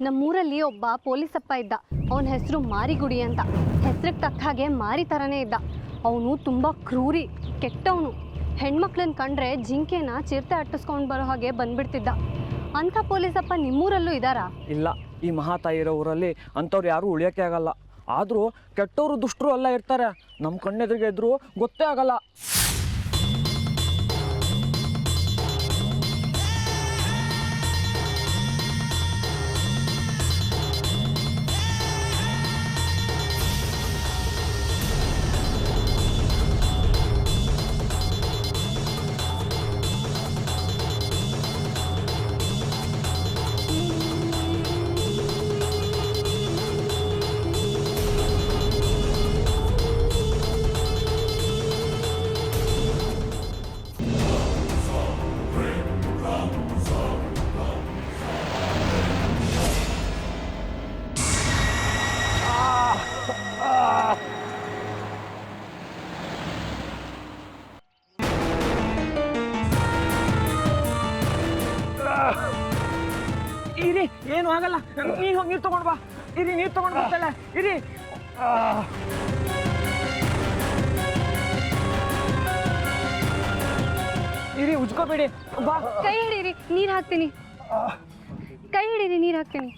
ನಮ್ಮೂರಲ್ಲಿ ಒಬ್ಬ ಪೊಲೀಸಪ್ಪ ಇದ್ದ. ಅವನ ಹೆಸರು ಮಾರಿಗುಡಿ ಅಂತ. ಹೆಸರಿಗೆ ತಕ್ಕ ಹಾಗೆ ಮಾರಿ ಥರನೇ ಇದ್ದ. ಅವನು ತುಂಬ ಕ್ರೂರಿ, ಕೆಟ್ಟವನು. ಹೆಣ್ಮಕ್ಳನ್ನ ಕಂಡ್ರೆ ಜಿಂಕೆನ ಚಿರತೆ ಅಟ್ಟಿಸ್ಕೊಂಡು ಬರೋ ಹಾಗೆ ಬಂದ್ಬಿಡ್ತಿದ್ದ. ಅಂಥ ಪೊಲೀಸಪ್ಪ ನಿಮ್ಮೂರಲ್ಲೂ ಇದ್ದಾರಾ? ಇಲ್ಲ, ಈ ಮಹಾತಾಯಿ ಇರೋ ಊರಲ್ಲಿ ಅಂಥವ್ರು ಯಾರೂ ಉಳಿಯೋಕ್ಕೆ ಆಗಲ್ಲ. ಆದರೂ ಕೆಟ್ಟವರು ದುಷ್ಟರು ಎಲ್ಲ ಇರ್ತಾರೆ. ನಮ್ಮ ಕಣ್ಣೆದುರಿಗೆ ಇದ್ರೂ ಗೊತ್ತೇ ಆಗಲ್ಲ. ಇರಿ, ಏನು ಆಗಲ್ಲ. ನೀರು ತಗೊಂಡು ಬಾ. ಇರಿ, ನೀರು ತಗೊಂಡು ಬರ್ತಾಳೆ. ಇರಿ. ಇರಿ, ಉಜ್ಕೋಬೇಡಿ. ಬಾ. ಕೈ ಹಿಡೀರಿ, ನೀರು ಹಾಕ್ತೀನಿ. ಕೈ ಹಿಡೀರಿ, ನೀರು ಹಾಕ್ತೀನಿ.